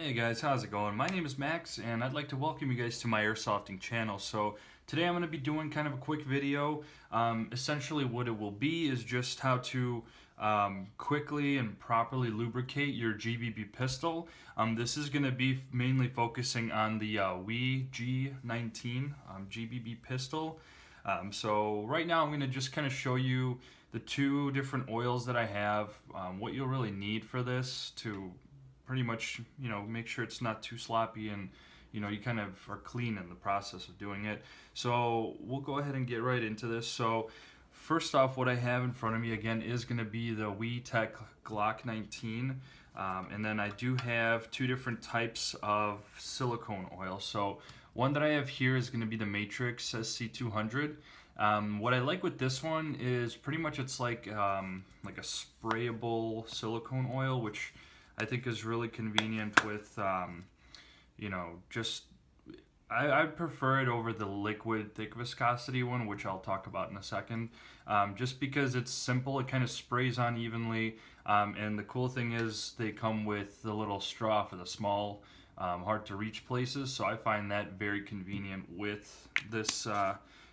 Hey guys, how's it going? My name is Max and I'd like to welcome you guys to my airsofting channel. So today I'm going to be doing kind of a quick video. Essentially what it will be is just how to quickly and properly lubricate your Gbb pistol. This is going to be mainly focusing on the G19 Gbb pistol. So right now I'm going to just kind of show you the two different oils that I have, what you'll really need for this to pretty much, make sure it's not too sloppy and, you kind of are clean in the process of doing it. So we'll go ahead and get right into this. So first off, what I have in front of me again is going to be the WeTech Glock 19. And then I do have two different types of silicone oil. So one that I have here is going to be the Matrix SC200. What I like with this one is pretty much it's like a sprayable silicone oil, which I think is really convenient with, just I'd prefer it over the liquid thick viscosity one, which I'll talk about in a second. Just because it's simple, it kind of sprays on evenly, and the cool thing is they come with the little straw for the small, hard to reach places. So I find that very convenient with this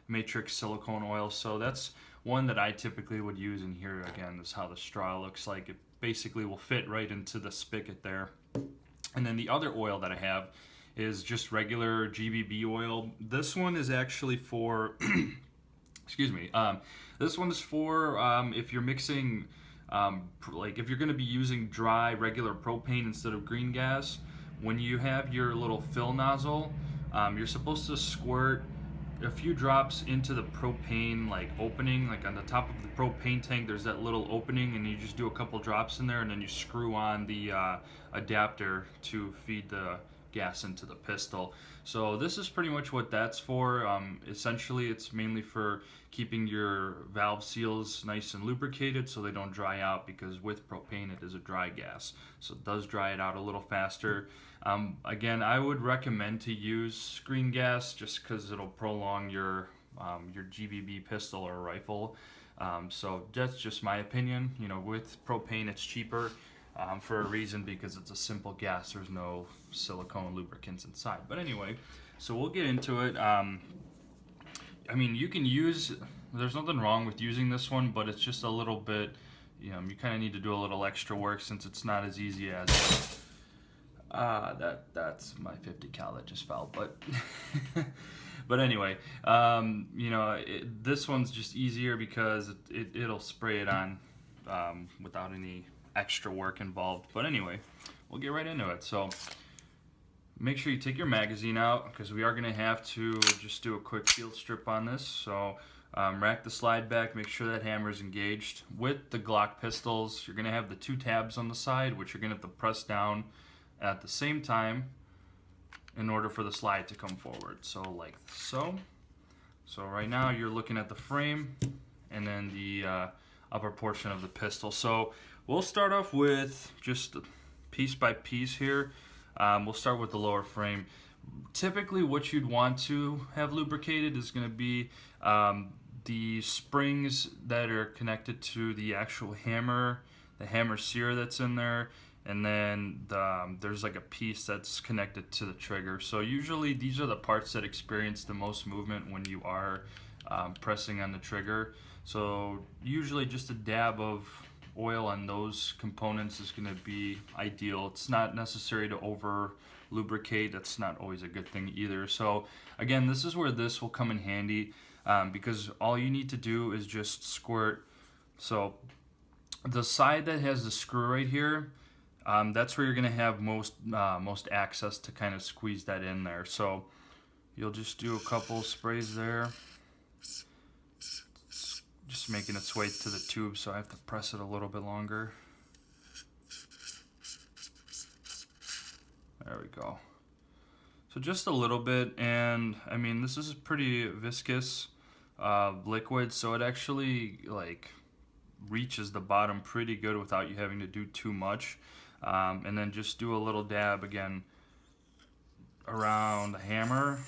Matrix silicone oil. So that's one that I typically would use, and here again is how the straw looks like. It basically will fit right into the spigot there. And then the other oil that I have is just regular Gbb oil. This one is actually for excuse me, this one is for if you're mixing like if you're going to be using dry regular propane instead of green gas. When you have your little fill nozzle, you're supposed to squirt a few drops into the propane opening, like on the top of the propane tank there's that little opening, and you just do a couple drops in there, and then you screw on the adapter to feed the gas into the pistol. So this is pretty much what that's for. Essentially it's mainly for keeping your valve seals nice and lubricated so they don't dry out, because with propane it is a dry gas, so it does dry it out a little faster. Again, I would recommend to use screen gas just because it'll prolong your Gbb pistol or rifle. So that's just my opinion. With propane it's cheaper for a reason, because it's a simple gas. There's no silicone lubricants inside. But anyway, so we'll get into it. You can use, there's nothing wrong with using this one, but it's just a little bit, you kind of need to do a little extra work since it's not as easy as that's my 50 cal that just fell, but but anyway, this one's just easier because it'll spray it on without any extra work involved. But anyway, we'll get right into it. So make sure you take your magazine out, because we are going to have to just do a quick field strip on this. So rack the slide back, make sure that hammer is engaged. With the Glock pistols, you're going to have the two tabs on the side, which you're going to have to press down at the same time in order for the slide to come forward. So like so. So right now you're looking at the frame and then the upper portion of the pistol. So we'll start off with just piece by piece here. We'll start with the lower frame. Typically what you'd want to have lubricated is going to be the springs that are connected to the actual hammer, the hammer sear that's in there, and then there's like a piece that's connected to the trigger. So usually these are the parts that experience the most movement when you are pressing on the trigger. So usually just a dab of oil on those components is going to be ideal. It's not necessary to over lubricate. That's not always a good thing either. So again, this is where this will come in handy, because all you need to do is just squirt. So the side that has the screw right here, that's where you're going to have most access to kind of squeeze that in there. So you'll just do a couple sprays there, just making its way to the tube, so I have to press it a little bit longer. There we go. So just a little bit, and this is a pretty viscous liquid, so it actually reaches the bottom pretty good without you having to do too much. And then just do a little dab again around the hammer,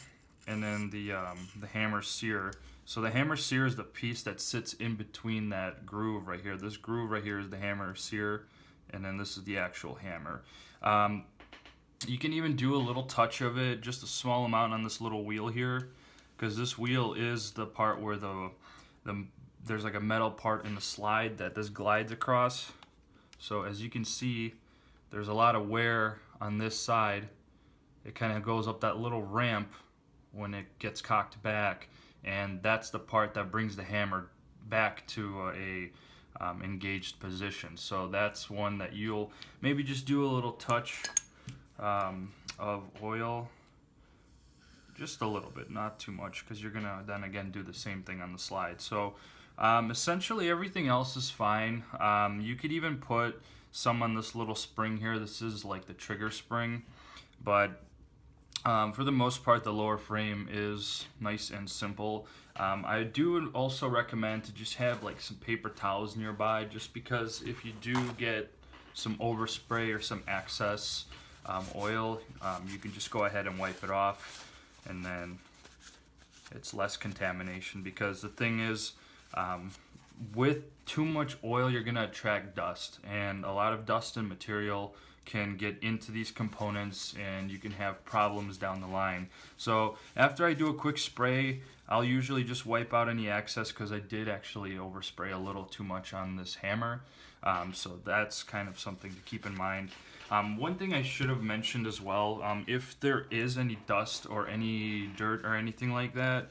and then the hammer sear. So the hammer sear is the piece that sits in between that groove right here. This groove right here is the hammer sear, and then this is the actual hammer. You can even do a little touch of it, just a small amount on this little wheel here, because this wheel is the part where the there's like a metal part in the slide that this glides across. So as you can see, there's a lot of wear on this side. It kind of goes up that little ramp when it gets cocked back, and that's the part that brings the hammer back to a engaged position. So that's one that you'll maybe just do a little touch of oil, just a little bit, not too much, because you're gonna then again do the same thing on the slide. So essentially everything else is fine. You could even put some on this little spring here. This is like the trigger spring, but for the most part the lower frame is nice and simple. I do also recommend to just have like some paper towels nearby, just because if you do get some overspray or some excess oil, you can just go ahead and wipe it off, and then it's less contamination. Because the thing is, with too much oil you're gonna attract dust, and a lot of dust and material can get into these components and you can have problems down the line. So after I do a quick spray, I'll usually just wipe out any excess, because I did actually overspray a little too much on this hammer. So that's kind of something to keep in mind. One thing I should have mentioned as well, if there is any dust or any dirt or anything like that,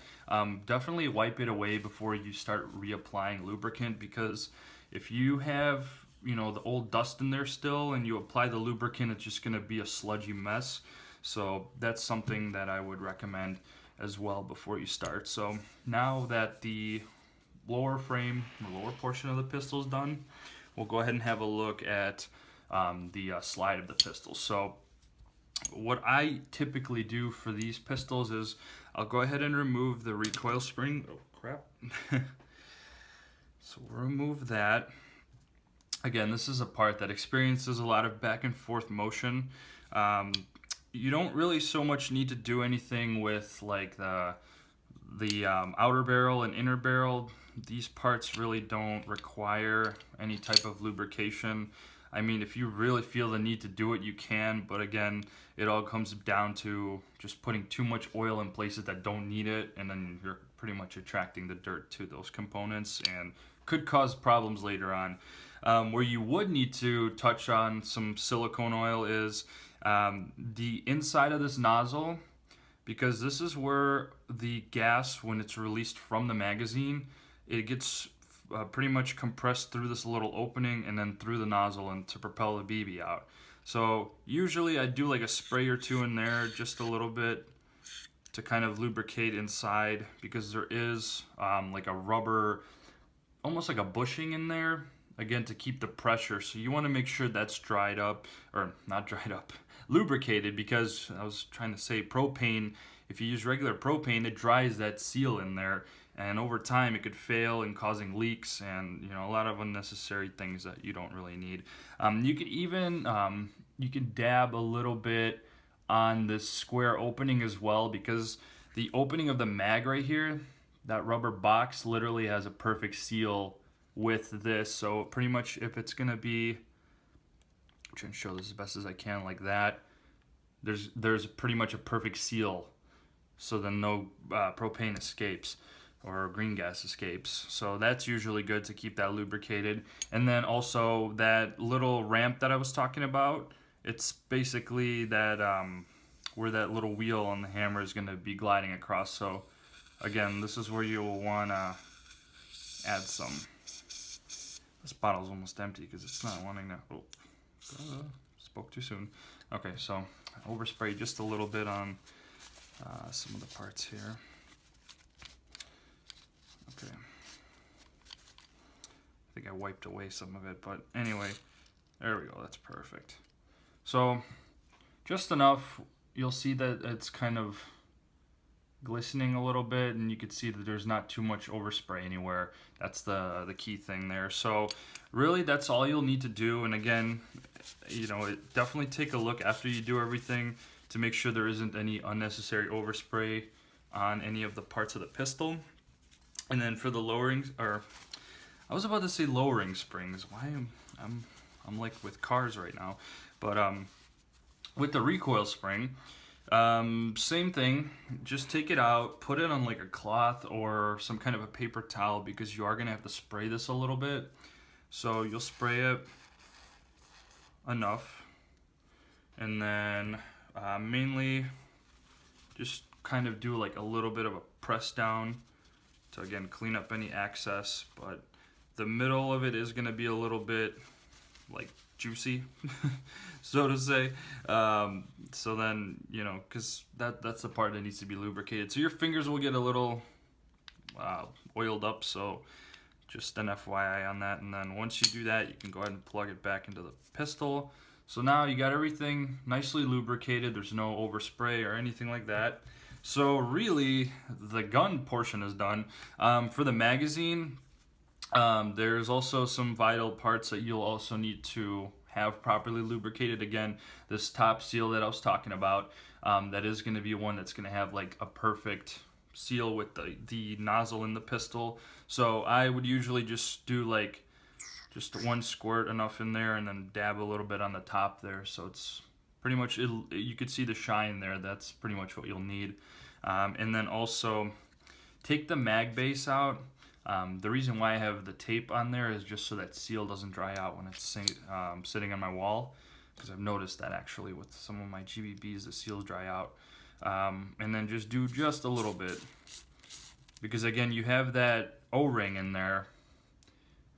definitely wipe it away before you start reapplying lubricant, because if you have, you know, the old dust in there still and you apply the lubricant, it's just going to be a sludgy mess. So that's something that I would recommend as well before you start. So now that the lower frame, the lower portion of the pistol is done, we'll go ahead and have a look at the slide of the pistol. So what I typically do for these pistols is I'll go ahead and remove the recoil spring. Oh crap. So we'll remove that. Again, this is a part that experiences a lot of back and forth motion. You don't really so much need to do anything with like the outer barrel and inner barrel. These parts really don't require any type of lubrication. I mean, if you really feel the need to do it, you can, but again, it all comes down to just putting too much oil in places that don't need it, and then you're pretty much attracting the dirt to those components and could cause problems later on. Where you would need to touch on some silicone oil is the inside of this nozzle, because this is where the gas, when it's released from the magazine, it gets pretty much compressed through this little opening and then through the nozzle and to propel the BB out. So usually I do like a spray or two in there, just a little bit, to kind of lubricate inside, because there is like a rubber, almost like a bushing in there, again to keep the pressure. So you want to make sure that's dried up, or not dried up, lubricated, because I was trying to say propane, if you use regular propane, it dries that seal in there, and over time it could fail and causing leaks and, you know, a lot of unnecessary things that you don't really need. You could even you could dab a little bit on this square opening as well, because the opening of the mag right here, that rubber box literally has a perfect seal with this. So pretty much if it's gonna be, I'm trying to show this as best as I can, like that, there's pretty much a perfect seal, so then no propane escapes or green gas escapes. So that's usually good to keep that lubricated. And then also that little ramp that I was talking about, it's basically that where that little wheel on the hammer is going to be gliding across. So again, this is where you'll want to add some. This bottle's almost empty because it's not wanting to. Oh, spoke too soon. Okay, so overspray just a little bit on some of the parts here. Okay. I think I wiped away some of it, but anyway, there we go, that's perfect. So, just enough, you'll see that it's kind of glistening a little bit, and you can see that there's not too much overspray anywhere. That's the key thing there. So, really, that's all you'll need to do, and again, you know, definitely take a look after you do everything to make sure there isn't any unnecessary overspray on any of the parts of the pistol. And then for the lowering, or I was about to say lowering springs. Why I'm like with cars right now, but With the recoil spring, same thing. Just take it out, put it on like a cloth or some kind of a paper towel, because you are going to have to spray this a little bit. So you'll spray it enough, and then mainly just kind of do like a little bit of a press down to, again, clean up any excess. But the middle of it is going to be a little bit like juicy, so to say. So then, you know, because that's the part that needs to be lubricated. So your fingers will get a little oiled up, so just an FYI on that. And then once you do that, you can go ahead and plug it back into the pistol. So now you got everything nicely lubricated. There's no overspray or anything like that. So really, the gun portion is done. For the magazine, there's also some vital parts that you'll also need to have properly lubricated. Again, this top seal that I was talking about, that is going to be one that's going to have like a perfect seal with the nozzle in the pistol. So I would usually just do like just one squirt enough in there, and then dab a little bit on the top there. So it's pretty much, you could see the shine there. That's pretty much what you'll need. And then also take the mag base out. The reason why I have the tape on there is just so that seal doesn't dry out when it's sitting on my wall, because I've noticed that actually with some of my GBBs, the seals dry out. And then just do just a little bit, because again, you have that O-ring in there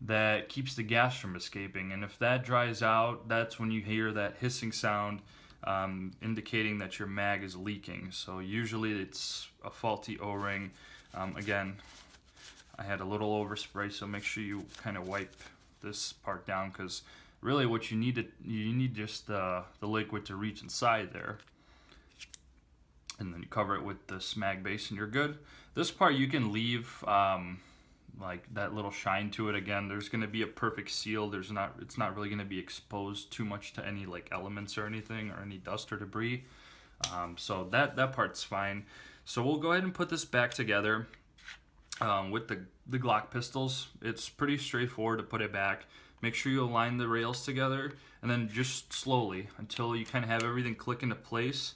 that keeps the gas from escaping, and if that dries out, that's when you hear that hissing sound, indicating that your mag is leaking. So usually it's a faulty O-ring. Again, I had a little overspray, so make sure you kind of wipe this part down, because really what you need just the liquid to reach inside there, and then you cover it with this mag base and you're good. This part you can leave like that little shine to it. Again, there's going to be a perfect seal. It's not really going to be exposed too much to any like elements or anything, or any dust or debris. So that part's fine. So we'll go ahead and put this back together. With the Glock pistols, it's pretty straightforward to put it back. Make sure you align the rails together, and then just slowly until you kind of have everything click into place,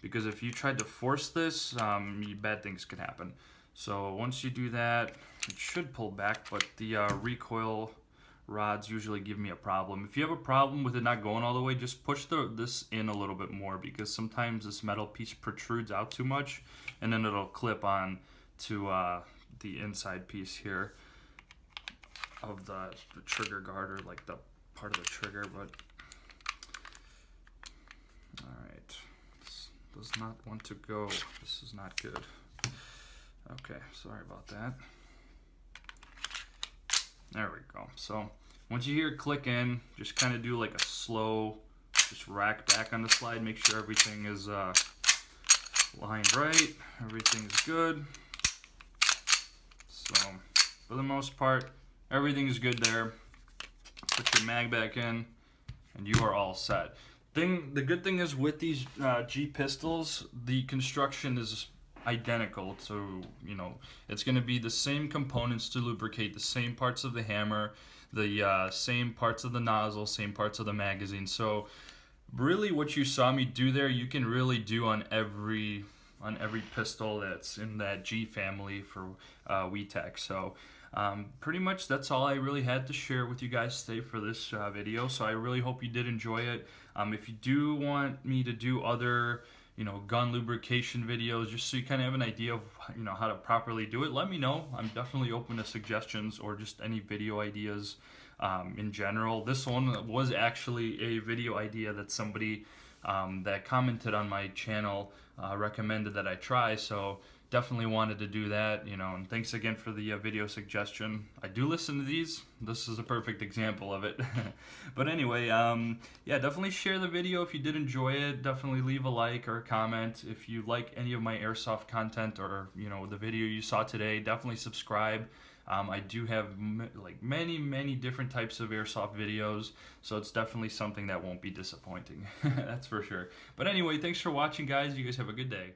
because if you tried to force this, bad things could happen. So once you do that, it should pull back, but the recoil rods usually give me a problem. If you have a problem with it not going all the way, just push this in a little bit more, because sometimes this metal piece protrudes out too much, and then it'll clip on to the inside piece here of the trigger guard, or like the part of the trigger. But alright, this does not want to go. This is not good. Okay, sorry about that. There we go. So once you hear it click in, just kind of do like a slow, just rack back on the slide. Make sure everything is lined right. Everything's good. So for the most part, everything's good there. Put your mag back in, and you are all set. The good thing is with these G pistols, the construction is identical. So, you know, it's going to be the same components to lubricate, the same parts of the hammer, the same parts of the nozzle, same parts of the magazine. So really what you saw me do there, you can really do on every pistol that's in that G family for WeTech. So pretty much that's all I really had to share with you guys today for this video. So I really hope you did enjoy it. If you do want me to do other, you know, gun lubrication videos, just so you kind of have an idea of, you know, how to properly do it, let me know. I'm definitely open to suggestions or just any video ideas in general. This one was actually a video idea that somebody that commented on my channel recommended that I try, so definitely wanted to do that, you know. And thanks again for the video suggestion. I do listen to these. This is a perfect example of it. But anyway, yeah, definitely share the video if you did enjoy it. Definitely leave a like or a comment if you like any of my airsoft content, or, you know, the video you saw today. Definitely subscribe. I do have like many different types of airsoft videos, so it's definitely something that won't be disappointing. That's for sure. But anyway, thanks for watching, guys. You guys have a good day.